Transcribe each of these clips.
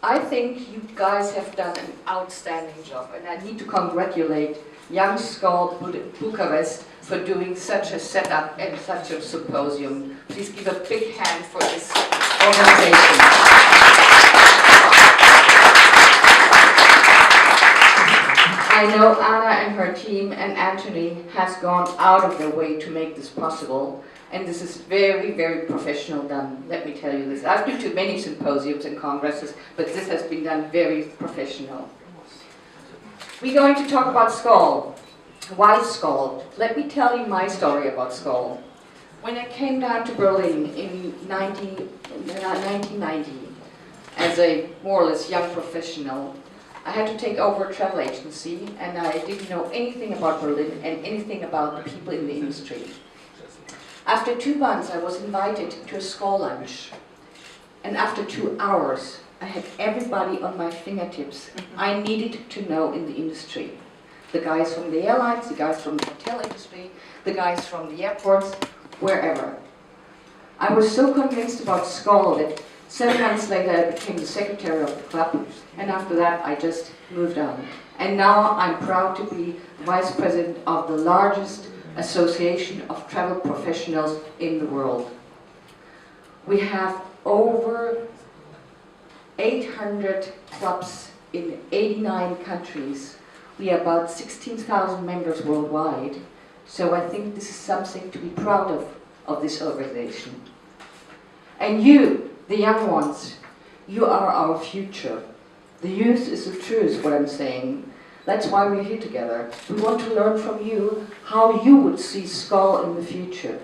I think you guys have done an outstanding job, and I need to congratulate young Skal Bucharest for doing such a setup and such a symposium. Please give a big hand for this organization. I know Anna and her team and Anthony has gone out of their way to make this possible, and this is very, very professional done, let me tell you this. I've been to many symposiums and congresses, but this has been done very professional. We're going to talk about Skal. Why Skal? Let me tell you my story about Skal. When I came down to Berlin in 1990, as a more or less young professional, I had to take over a travel agency, and I didn't know anything about Berlin and anything about the people in the industry. After 2 months, I was invited to a Skal lunch, and after 2 hours, I had everybody on my fingertips I needed to know in the industry. The guys from the airlines, the guys from the hotel industry, the guys from the airports, wherever. I was so convinced about Skal that 7 months later I became the secretary of the club, and after that I just moved on. And now I'm proud to be vice president of the largest association of travel professionals in the world. We have over 800 clubs in 89 countries. We have about 16,000 members worldwide. So I think this is something to be proud of this organization. And you, the young ones, you are our future. The youth is the truth, what I'm saying. That's why we're here together. We want to learn from you how you would see Skal in the future.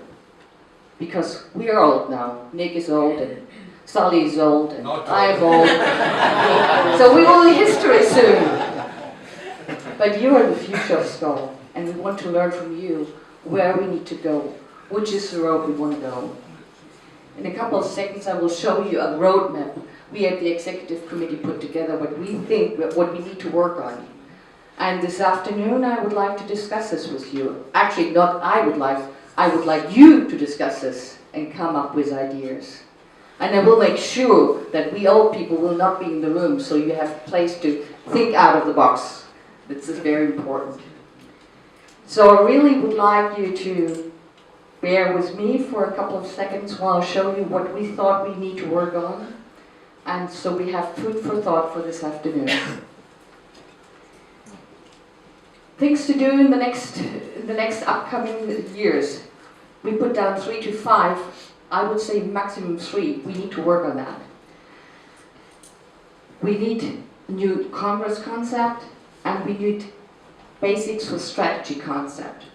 Because we are old now. Nick is old, and Sally is old, and I'm old. So we will be history soon. But you are the future of Skal, and we want to learn from you where we need to go, which is the road we want to go. In a couple of seconds I will show you a roadmap we at the executive committee put together, what we think, what we need to work on. And this afternoon I would like to discuss this with you. Actually, not I would like you to discuss this and come up with ideas. And I will make sure that we old people will not be in the room, so you have a place to think out of the box. This is very important. So I really would like you to bear with me for a couple of seconds while I show you what we thought we need to work on. And so we have food for thought for this afternoon. Things to do in the next upcoming years. We put down 3 to 5. I would say maximum 3. We need to work on that. We need a new Congress concept, and we need basics for strategy concept.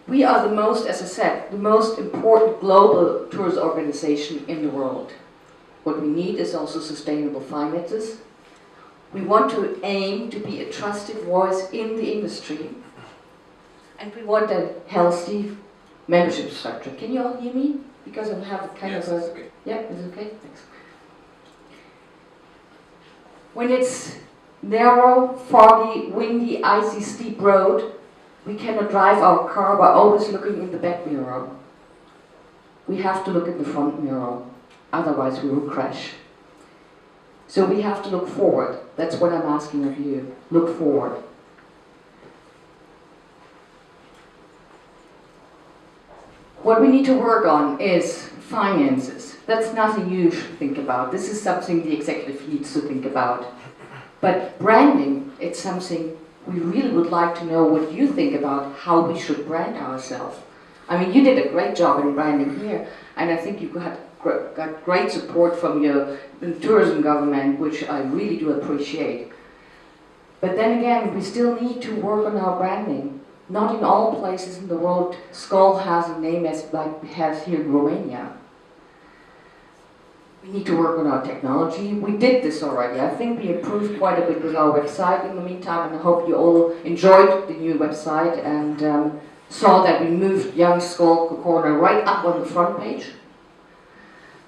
We are the most, as I said, the most important global tourist organization in the world. What we need is also sustainable finances. We want to aim to be a trusted voice in the industry. And we want a healthy membership structure. Can you all hear me? Because I have kind of a... Okay. Yeah, is it okay? Thanks. When it's narrow, foggy, windy, icy, steep road, we cannot drive our car by always looking in the back mirror. We have to look in the front mirror, otherwise we will crash. So we have to look forward. That's what I'm asking of you. Look forward. What we need to work on is finances. That's nothing you should think about. This is something the executive needs to think about. But branding, it's something we really would like to know what you think about how we should brand ourselves. I mean, you did a great job in branding here, and I think you got great support from your tourism government, which I really do appreciate. But then again, we still need to work on our branding. Not in all places in the world Skal has a name as like it has here in Romania. We need to work on our technology. We did this already. I think we improved quite a bit with our website in the meantime, and I hope you all enjoyed the new website and saw that we moved Young Skal Corner right up on the front page.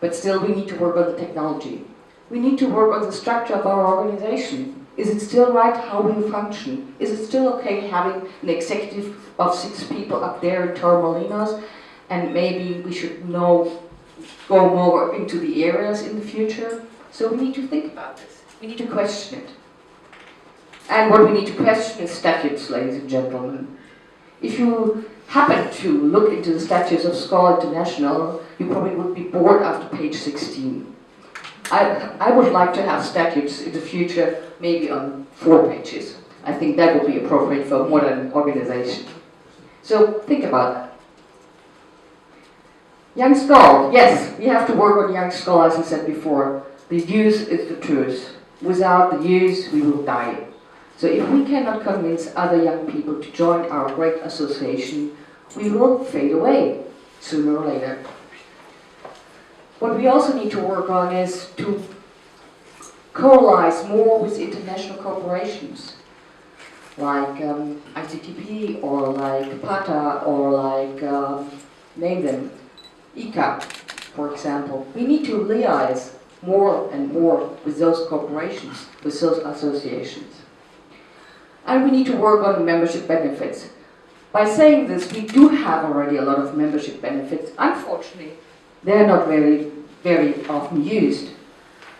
But still, we need to work on the technology. We need to work on the structure of our organization. Is it still right how we function? Is it still okay having an executive of 6 people up there in Torremolinos? And maybe we should go more into the areas in the future. So we need to think about this. We need to question it. And what we need to question is statutes, ladies and gentlemen. If you happen to look into the statutes of Skal International, you probably would be bored after page 16. I would like to have statutes in the future, maybe on 4 pages. I think that would be appropriate for a modern organization. So think about that. Young Skal, yes, we have to work on Young Skal, as I said before. The youth is the truth. Without the youth, we will die. So if we cannot convince other young people to join our great association, we will fade away, sooner or later. What we also need to work on is to coalesce more with international corporations, like ICTP, or like PATA, or like, name them, ICA, for example. We need to liaise more and more with those corporations, with those associations. And we need to work on membership benefits. By saying this, we do have already a lot of membership benefits. Unfortunately, they're not very, very often used.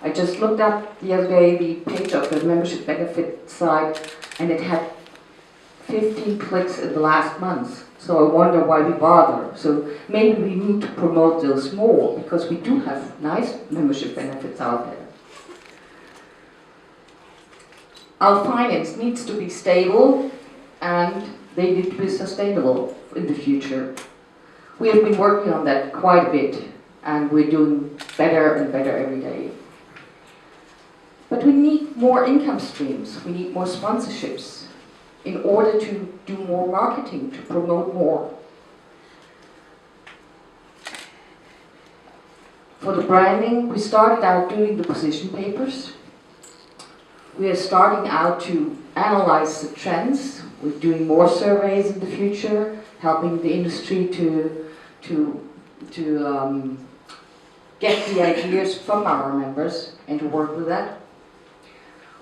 I just looked up the other day the page of the membership benefit site, and it had 15 clicks in the last month. So I wonder why we bother. So maybe we need to promote those more, because we do have nice membership benefits out there. Our finance needs to be stable, and they need to be sustainable in the future. We have been working on that quite a bit, and we're doing better and better every day. But we need more income streams, we need more sponsorships in order to do more marketing, to promote more. For the branding, we started out doing the position papers. We are starting out to analyze the trends. We're doing more surveys in the future, helping the industry to get the ideas from our members and to work with that.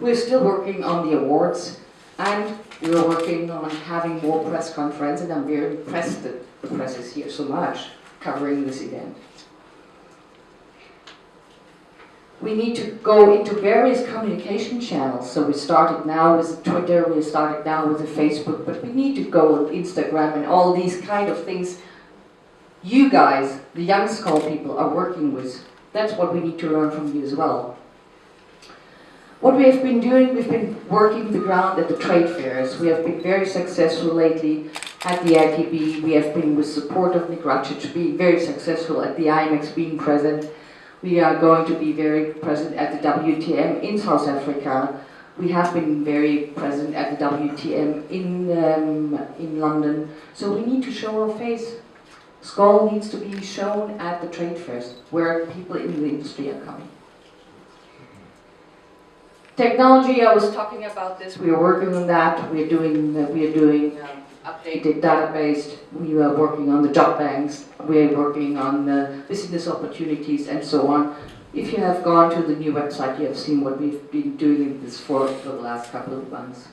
We're still working on the awards, and we're working on having more press conferences, and I'm very impressed that the press is here so much covering this event. We need to go into various communication channels. So we started now with Twitter, we started now with the Facebook, but we need to go on Instagram and all these kind of things you guys, the young Skal people, are working with. That's what we need to learn from you as well. What we have been doing, we've been working the ground at the trade fairs. We have been very successful lately at the ITB. We have been, with support of Nick Ratchich, being very successful at the IMEX, being present. We are going to be very present at the WTM in South Africa. We have been very present at the WTM in London. So we need to show our face. Skal needs to be shown at the trade fairs, where people in the industry are coming. Technology, I was talking about this. We are working on that. We are doing updated database. We are working on the job banks. We are working on business opportunities and so on. If you have gone to the new website, you have seen what we've been doing in this for the last couple of months.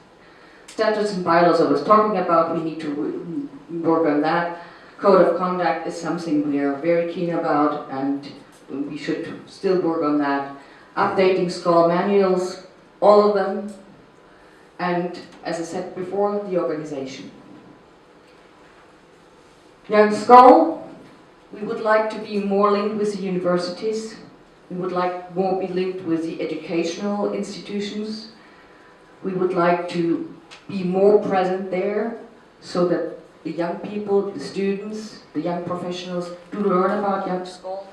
Statutes and bylaws I was talking about. We need to work on that. Code of conduct is something we are very keen about, and we should still work on that. Updating Skal manuals, all of them, and as I said before, the organization. Young Skal, we would like to be more linked with the universities. We would like more be linked with the educational institutions. We would like to be more present there so that the young people, the students, the young professionals do learn about Young Skal.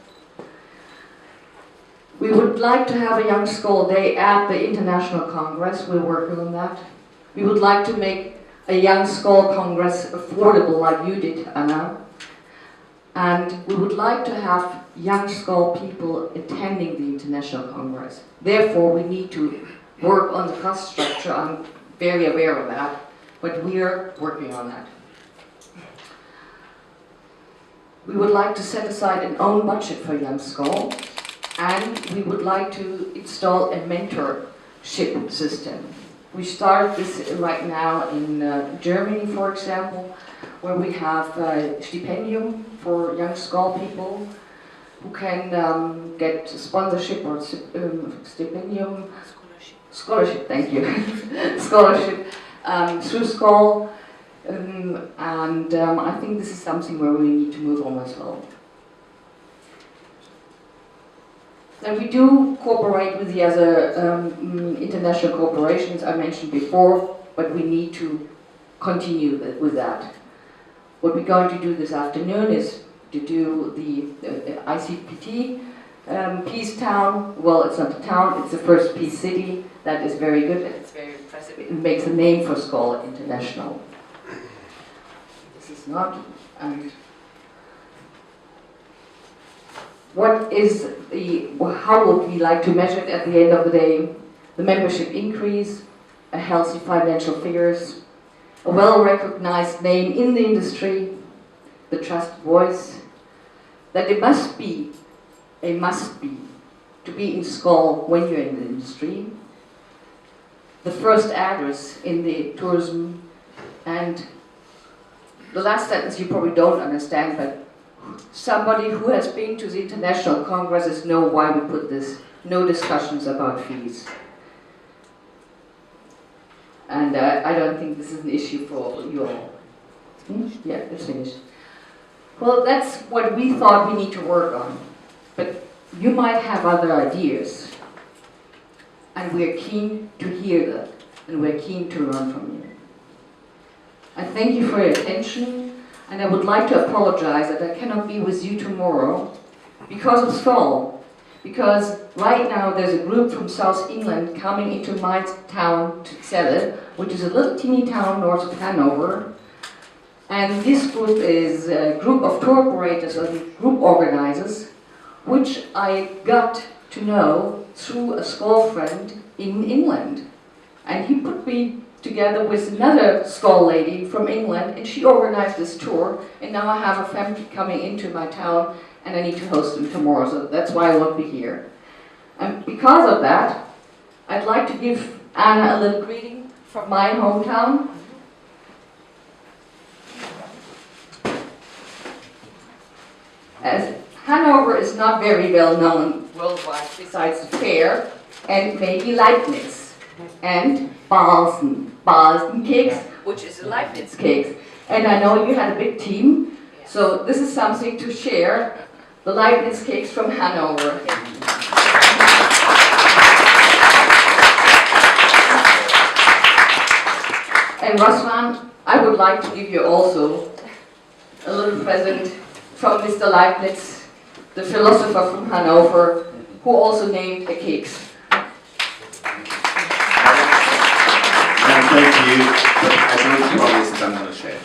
We would like to have a Young Skal Day at the International Congress. We're working on that. We would like to make a Young Skal Congress affordable like you did, Anna. And we would like to have Young Skal people attending the International Congress. Therefore, we need to work on the cost structure. I'm very aware of that, but we are working on that. We would like to set aside an own budget for Young Skal, and we would like to install a mentorship system. We started this right now in Germany, for example, where we have a stipendium for Young Skal people. who can get sponsorship or stipendium, scholarship, thank you, scholarship through Skal, and I think this is something where we need to move on as well. And we do cooperate with the other international corporations I mentioned before, but we need to continue with that. What we're going to do this afternoon is to do the ICPT Peace Town. Well, it's not a town, it's the first peace city. That is very good, and it's very impressive. It makes a name for Skal International. This is not... what is the... how would we like to measure it at the end of the day? The membership increase, a healthy financial figures, a well-recognized name in the industry, the trusted voice, that it must be, a must-be, to be in Skal when you're in the industry, the first address in the tourism, and the last sentence you probably don't understand, but somebody who has been to the international congresses know why we put this, no discussions about fees. And I don't think this is an issue for you all. Yeah, it's finished. Well, that's what we thought we need to work on. But you might have other ideas. And we're keen to hear that. And we're keen to learn from you. I thank you for your attention. And I would like to apologize that I cannot be with you tomorrow because of Skal. Because right now there's a group from South England coming into my town, to Celle, which is a little teeny town north of Hanover. And this group is a group of tour operators or group organizers, which I got to know through a Skal friend in England. And he put me together with another Skal lady from England, and she organized this tour. And now I have a family coming into my town, and I need to host them tomorrow, so that's why I won't be here. And because of that, I'd like to give Anna a little greeting from my hometown. As Hanover is not very well known worldwide besides the fair and maybe Leibniz and Balsen cakes, which is the Leibniz cakes. And I know you had a big team, so this is something to share. The Leibniz cakes from Hanover. And Rosman, I would like to give you also a little present from Mr. Leibniz, the philosopher from Hanover, who also named the cakes. Thank you. I don't promise I'm going to share.